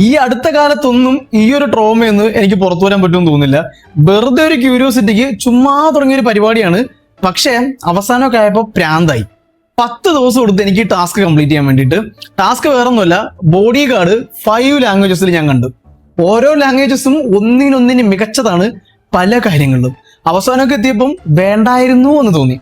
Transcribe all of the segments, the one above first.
ഈ അടുത്ത കാലത്തൊന്നും ഈ ഒരു ട്രോമയൊന്നും എനിക്ക് പുറത്തു വരാൻ പറ്റുമെന്ന് തോന്നുന്നില്ല. വെറുതെ ഒരു ക്യൂരിയോസിറ്റിക്ക് ചുമ്മാ തുടങ്ങിയൊരു പരിപാടിയാണ്. പക്ഷേ അവസാനമൊക്കെ ആയപ്പോൾ പ്രാന്തായി. 10 ദിവസം കൊടുത്ത് എനിക്ക് ടാസ്ക് കംപ്ലീറ്റ് ചെയ്യാൻ വേണ്ടിയിട്ട്. ടാസ്ക് വേറൊന്നുമല്ല, ബോഡി ഗാർഡ് 5 ലാംഗ്വേജസിൽ ഞാൻ കണ്ടു. ഓരോ ലാംഗ്വേജസും ഒന്നിനൊന്നിന് മികച്ചതാണ് പല കാര്യങ്ങളിലും. അവസാനമൊക്കെ എത്തിയപ്പം വേണ്ടായിരുന്നു എന്ന് തോന്നി.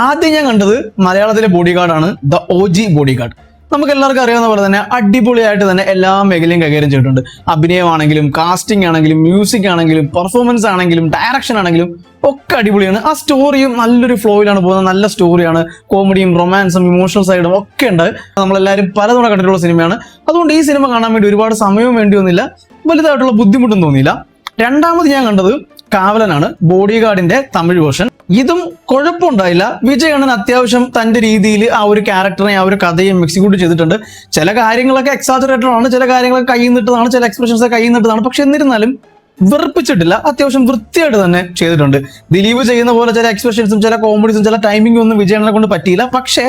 ആദ്യം ഞാൻ കണ്ടത് മലയാളത്തിലെ ബോഡി ഗാർഡാണ്, ദ OG ബോഡി ഗാർഡ്. നമുക്ക് എല്ലാവർക്കും അറിയാവുന്ന പോലെ തന്നെ അടിപൊളിയായിട്ട് തന്നെ എല്ലാ മേഖലയും കൈകാര്യം ചെയ്തിട്ടുണ്ട്. അഭിനയമാണെങ്കിലും കാസ്റ്റിംഗ് ആണെങ്കിലും മ്യൂസിക് ആണെങ്കിലും പെർഫോമൻസ് ആണെങ്കിലും ഡയറക്ഷൻ ആണെങ്കിലും ഒക്കെ അടിപൊളിയാണ്. ആ സ്റ്റോറിയും നല്ലൊരു ഫ്ലോയിലാണ് പോകുന്നത്. നല്ല സ്റ്റോറിയാണ്, കോമഡിയും റൊമാൻസും ഇമോഷണൽ സൈഡും ഒക്കെ ഉണ്ട്. നമ്മളെല്ലാവരും പലതവണ കണ്ടിട്ടുള്ള സിനിമയാണ്. അതുകൊണ്ട് ഈ സിനിമ കാണാൻ വേണ്ടി ഒരുപാട് സമയവും വേണ്ടി വന്നില്ല, വലുതായിട്ടുള്ള ബുദ്ധിമുട്ടും തോന്നിയില്ല. രണ്ടാമത് ഞാൻ കണ്ടത് കാവലനാണ്, ബോഡി ഗാർഡിന്റെ തമിഴ് വേർഷൻ. ഇതും കുഴപ്പമുണ്ടായില്ല. വിജയ് അണ്ണൻ അത്യാവശ്യം തന്റെ രീതിയിൽ ആ ഒരു ക്യാരക്ടറിനെ ആ ഒരു കഥയും എക്സിക്യൂട്ട് ചെയ്തിട്ടുണ്ട്. ചില കാര്യങ്ങളൊക്കെ എക്സാജറേറ്റഡ് ആണ്, ചില കാര്യങ്ങളൊക്കെ കയ്യിൽ നിന്നിട്ടതാണ്, ചില എക്സ്പ്രഷൻസ് കയ്യിൽ നിന്നിട്ടതാണ്. പക്ഷെ എന്നിരുന്നാലും വെറുപ്പിച്ചിട്ടില്ല, അത്യാവശ്യം വൃത്തിയായിട്ട് തന്നെ ചെയ്തിട്ടുണ്ട്. ദിലീപ് ചെയ്യുന്ന പോലെ ചില എക്സ്പ്രഷൻസും ചില കോമഡീസും ചില ടൈമിംഗും ഒന്നും വിജയ് അണ്ണനെ കൊണ്ട് പറ്റിയില്ല. പക്ഷേ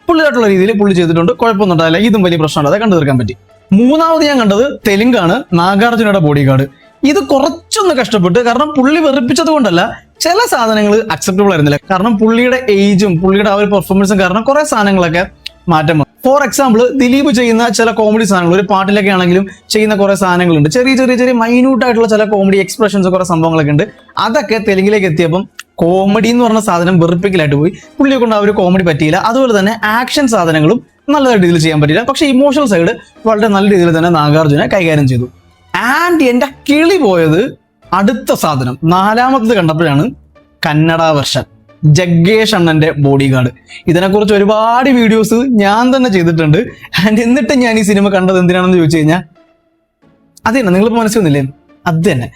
പുള്ളിയായിട്ടുള്ള രീതിയിൽ പുള്ളി ചെയ്തിട്ടുണ്ട്, കുഴപ്പമൊന്നും ഉണ്ടായില്ല. ഇതും വലിയ പ്രശ്നമുണ്ട്, കണ്ടു തീർക്കാൻ പറ്റി. മൂന്നാമത് ഞാൻ കണ്ടത് തെലുങ്കാണ്, നാഗാർജുനയുടെ ബോഡി ഗാർഡ്. ഇത് കുറച്ചൊന്ന് കഷ്ടപ്പെട്ട്, കാരണം പുള്ളി വെറുപ്പിച്ചത് കൊണ്ടല്ല, ചില സാധനങ്ങൾ അക്സെപ്റ്റബിൾ ആയിരുന്നില്ല. കാരണം പുള്ളിയുടെ ഏജും പുള്ളിയുടെ ആ ഒരു പെർഫോമൻസും കാരണം കുറെ സാധനങ്ങളൊക്കെ മാറ്റം വന്നു. ഫോർ എക്സാമ്പിൾ, ദിലീപ് ചെയ്യുന്ന ചില കോമഡി സാധനങ്ങൾ, ഒരു പാട്ടിലൊക്കെ ആണെങ്കിലും ചെയ്യുന്ന കുറെ സാധനങ്ങളുണ്ട്, ചെറിയ മൈന്യൂട്ട് ആയിട്ടുള്ള ചില കോമഡി എക്സ്പ്രഷൻസ് കുറെ സംഭവങ്ങളൊക്കെ ഉണ്ട്. അതൊക്കെ തെലുങ്കിലേക്ക് എത്തിയപ്പം കോമഡി എന്ന് പറഞ്ഞ സാധനം വെറുപ്പിക്കലായിട്ട് പോയി. പുള്ളിയെ കൊണ്ട് ആ ഒരു കോമഡി പറ്റിയില്ല. അതുപോലെ തന്നെ ആക്ഷൻ സാധനങ്ങളും നല്ല രീതിയിൽ ചെയ്യാൻ പറ്റിയില്ല. പക്ഷേ ഇമോഷണൽ സൈഡ് വളരെ നല്ല രീതിയിൽ തന്നെ നാഗാർജുന കൈകാര്യം ചെയ്തു. ആൻഡ് എന്റെ കിളി പോയത് അടുത്ത സാധനം നാലാമത്തത് കണ്ടപ്പോഴാണ്, കന്നഡ വെർഷൻ ജഗ്ഗേഷ് അണ്ണന്റെ ബോഡി ഗാർഡ്. ഇതിനെക്കുറിച്ച് ഒരുപാട് വീഡിയോസ് ഞാൻ തന്നെ ചെയ്തിട്ടുണ്ട്. ആൻഡ് എന്നിട്ട് ഞാൻ ഈ സിനിമ കണ്ടത് എന്തിനാണെന്ന് ചോദിച്ചു കഴിഞ്ഞാൽ, അത് തന്നെ, നിങ്ങൾ മനസ്സിലൊന്നില്ലേ, അത് തന്നെ,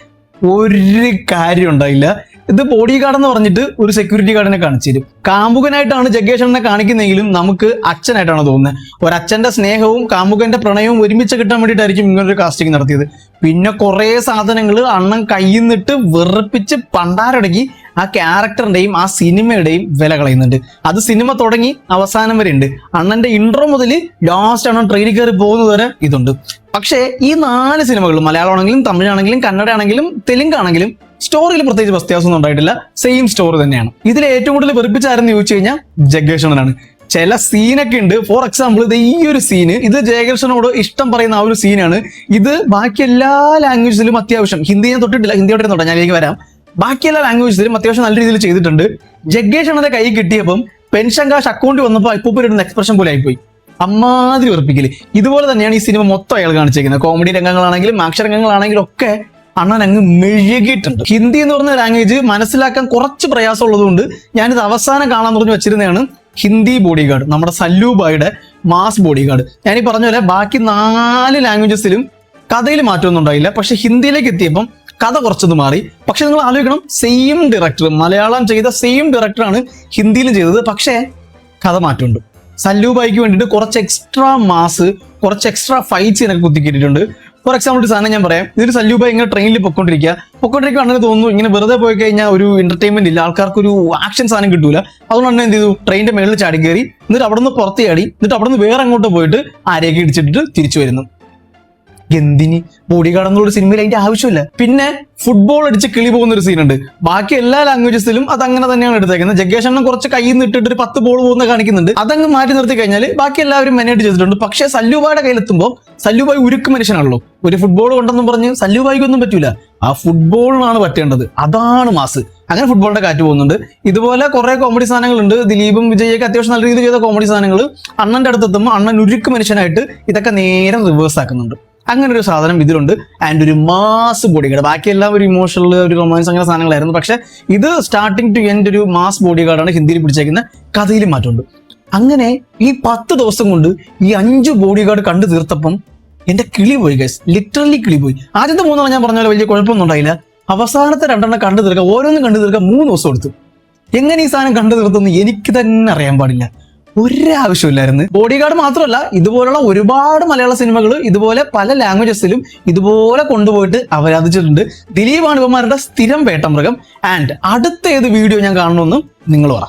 ഒരു കാര്യം ഉണ്ടായില്ല. ഇത് ബോഡി ഗാർഡ് എന്ന് പറഞ്ഞിട്ട് ഒരു സെക്യൂരിറ്റി ഗാർഡിനെ കാണിച്ചു തരും. കാമുകനായിട്ടാണ് ജഗ്ഗേഷ് അണ്ണനെ കാണിക്കുന്നെങ്കിലും നമുക്ക് അച്ഛനായിട്ടാണ് തോന്നുന്നത്. ഒരച്ഛന്റെ സ്നേഹവും കാമുകന്റെ പ്രണയവും ഒരുമിച്ച് കിട്ടാൻ വേണ്ടിയിട്ടായിരിക്കും ഇങ്ങനൊരു കാസ്റ്റിംഗ് നടത്തിയത്. പിന്നെ കുറെ സാധനങ്ങൾ അണ്ണൻ കയ്യിൽ നിന്നിട്ട് വെറുപ്പിച്ച് പണ്ടാരടക്കി ആ ക്യാരക്ടറിന്റെയും ആ സിനിമയുടെയും വില കളയുന്നുണ്ട്. അത് സിനിമ തുടങ്ങി അവസാനം വരെ ഉണ്ട്. അണ്ണന്റെ ഇൻട്രോ മുതൽ ലാസ്റ്റ് അണ്ണൻ ട്രെയിനിൽ കയറി പോകുന്നത് വരെ ഇതുണ്ട്. പക്ഷേ ഈ 4 സിനിമകളും, മലയാളമാണെങ്കിലും തമിഴാണെങ്കിലും കന്നഡ ആണെങ്കിലും തെലുങ്കാണെങ്കിലും, സ്റ്റോറിയിൽ പ്രത്യേകിച്ച് വ്യത്യാസമൊന്നും ഉണ്ടായിട്ടില്ല. സെയിം സ്റ്റോറി തന്നെയാണ്. ഇതിൽ ഏറ്റവും കൂടുതൽ വെറുപ്പിച്ചാരെന്ന് ചോദിച്ചു കഴിഞ്ഞാൽ ജഗ്ഗേഷ് അണ്ണനാണ്. ചില സീനൊക്കെ ഉണ്ട്. ഫോർ എക്സാമ്പിൾ, ഇത് ഈ ഒരു സീന്, ഇത് ജയകൃഷ്ണനോട് ഇഷ്ടം പറയുന്ന ആ ഒരു സീനാണ്. ഇത് ബാക്കി എല്ലാ ലാംഗ്വേജിലും അത്യാവശ്യം, ഹിന്ദി ഞാൻ തൊട്ടിട്ടില്ല, ഹിന്ദിയോടെ തൊട്ടാ, ഞാനിലേക്ക് വരാം. ബാക്കി എല്ലാ ലാംഗ്വേജിലും അത്യാവശ്യം നല്ല രീതിയിൽ ചെയ്തിട്ടുണ്ട്. ജഗ്ഗേഷ് അണ്ണന്റെ കൈ കിട്ടിയപ്പം പെൻഷൻ കാശ് അക്കൗണ്ടിൽ വന്നപ്പോൾ ഇപ്പൂപ്പരിടുന്ന എക്സ്പ്രഷൻ പോലെ ആയിപ്പോയി. അമ്മാതിരി വെറുപ്പിക്കല്. ഇതുപോലെ തന്നെയാണ് ഈ സിനിമ മൊത്തം അയാൾ കാണിച്ചിരിക്കുന്നത്. കോമഡി രംഗങ്ങളാണെങ്കിലും ആക്ഷൻ രംഗങ്ങളാണെങ്കിലും ഒക്കെ അണ്ണൻ അങ്ങ് മെഴുകിയിട്ടുണ്ട്. ഹിന്ദി എന്ന് പറഞ്ഞ ലാംഗ്വേജ് മനസ്സിലാക്കാൻ കുറച്ച് പ്രയാസമുള്ളതുകൊണ്ട് ഞാനിത് അവസാനം കാണാൻ പറഞ്ഞു വെച്ചിരുന്നതാണ് ഹിന്ദി ബോഡി ഗാർഡ്, നമ്മുടെ സല്ലൂബായുടെ മാസ് ബോഡി ഗാർഡ്. ഞാനീ പറഞ്ഞ പോലെ ബാക്കി 4 ലാംഗ്വേജസിലും കഥയിൽ മാറ്റമൊന്നും ഉണ്ടായില്ല. പക്ഷെ ഹിന്ദിയിലേക്ക് എത്തിയപ്പം കഥ കുറച്ചൊന്ന് മാറി. പക്ഷെ നിങ്ങൾ ആലോചിക്കണം, സെയിം ഡയറക്ടർ, മലയാളം ചെയ്ത സെയിം ഡയറക്ടറാണ് ഹിന്ദിയിലും ചെയ്തത്. പക്ഷേ കഥ മാറ്റമുണ്ട്. സല്ലൂബായിക്ക് വേണ്ടിയിട്ട് കുറച്ച് എക്സ്ട്രാ മാസ്, കുറച്ച് എക്സ്ട്രാ ഫൈറ്റ്സ് ഇതിനൊക്കെ കുത്തിക്കിട്ടിട്ടുണ്ട്. ഫോർ എക്സാമ്പിൾ ഒരു സാധനം ഞാൻ പറയാം. ഇതൊരു സല്ലൂബായി ഇങ്ങനെ ട്രെയിനിൽ പൊക്കോണ്ടിരിക്കുക അങ്ങനെ തോന്നുന്നു, ഇങ്ങനെ വെറുതെ പോയി കഴിഞ്ഞാൽ ഒരു എന്റർടൈൻമെന്റ് ഇല്ല, ആൾക്കാർക്ക് ഒരു ആക്ഷൻ സാധനം കിട്ടൂല. അതുകൊണ്ട് തന്നെ എന്ത് ചെയ്തു, ട്രെയിനിന്റെ മേളിൽ ചാടി കയറി, എന്നിട്ട് അവിടെ നിന്ന് പുറത്ത് ചാടി, എന്നിട്ട് അവിടെ നിന്ന് വേറെ അങ്ങോട്ട് പോയിട്ട് ആരെയൊക്കെ ഇടിച്ചിട്ട് തിരിച്ചു വരുന്നു. എന്തിന്? ബോഡി ഗാർഡ് എന്നുള്ള സിനിമയിൽ അതിന്റെ ആവശ്യമില്ല. പിന്നെ ഫുട്ബോൾ അടിച്ച് കിളി പോകുന്ന ഒരു സീനുണ്ട്. ബാക്കി എല്ലാ ലാംഗ്വേജസിലും അത് അങ്ങനെ തന്നെയാണ് എടുത്തേക്കുന്നത്. ജഗ്ഗേഷ് അണ്ണൻ കുറച്ച് കയ്യിൽ നിന്ന് ഇട്ടിട്ട് ഒരു 10 ബോൾ പോകുന്ന കാണിക്കുന്നുണ്ട്. അതങ്ങ് മാറ്റി നിർത്തി കഴിഞ്ഞാൽ ബാക്കി എല്ലാവരും മെനയായിട്ട് ചെയ്തിട്ടുണ്ട്. പക്ഷേ സല്ലൂബായുടെ കയ്യിലെത്തുമ്പോൾ സല്ലൂബായി ഉരുക്ക് മനുഷ്യനാണല്ലോ. ഒരു ഫുട്ബോൾ കൊണ്ടെന്നും പറഞ്ഞ് സല്ലൂബായിക്കൊന്നും പറ്റൂല. ആ ഫുട്ബോളിനാണ് പറ്റേണ്ടത്, അതാണ് മാസ്. അങ്ങനെ ഫുട്ബോളിന്റെ കാറ്റ് പോകുന്നുണ്ട്. ഇതുപോലെ കുറെ കോമഡി സാധനങ്ങളുണ്ട്. ദിലീപും വിജയൊക്കെ അത്യാവശ്യം നല്ല രീതിയിൽ ചെയ്ത കോമഡി സാധനങ്ങൾ അണ്ണന്റെ അടുത്തെത്തുമ്പോൾ അണ്ണൻ ഉരുക്ക് മനുഷ്യനായിട്ട് ഇതൊക്കെ നേരെ റിവേഴ്സ് ആക്കുന്നുണ്ട്. അങ്ങനെ ഒരു സാധനം ഇതിലുണ്ട്. ആൻഡ് ഒരു മാസ് ബോഡി ഗാർഡ്. ബാക്കിയെല്ലാം ഒരു ഇമോഷണൽ, ഒരു റൊമാൻസ് അങ്ങനെ സാധനങ്ങളായിരുന്നു. പക്ഷെ ഇത് സ്റ്റാർട്ടിങ് ടു എൻഡ് ഒരു മാസ് ബോഡി ഗാർഡാണ് ഹിന്ദിയിൽ പിടിച്ചേക്കുന്ന. കഥയിൽ മാറ്റമുണ്ട്. അങ്ങനെ ഈ 10 ദിവസം കൊണ്ട് ഈ 5 ബോഡി ഗാർഡ് കണ്ടു തീർത്തപ്പം എന്റെ കിളി പോയി ഗൈസ്, ലിറ്ററലി കിളി പോയി. ആദ്യത്തെ 3 ഞാൻ പറഞ്ഞ പോലെ വലിയ കുഴപ്പമൊന്നും ഉണ്ടായില്ല. അവസാനത്തെ 2 കണ്ടു തീർക്കുക, ഓരോന്നും കണ്ടു തീർക്കുക 3 ദിവസം എടുത്തു. എങ്ങനെ ഈ സാധനം കണ്ടു തീർത്തെന്ന് എനിക്ക് തന്നെ അറിയാൻ പാടില്ല. ഒരാവശ്യമില്ലായിരുന്നു. ബോഡി ഗാർഡ് മാത്രമല്ല, ഇതുപോലുള്ള ഒരുപാട് മലയാള സിനിമകൾ ഇതുപോലെ പല ലാംഗ്വേജസിലും ഇതുപോലെ കൊണ്ടുപോയിട്ട് അവരാധിച്ചിട്ടുണ്ട്. ദിലീപാണ് ഇവന്മാരുടെ സ്ഥിരം വേട്ടമൃഗം. ആൻഡ് അടുത്ത ഏത് വീഡിയോ ഞാൻ കാണണമെന്നും നിങ്ങൾ പറ.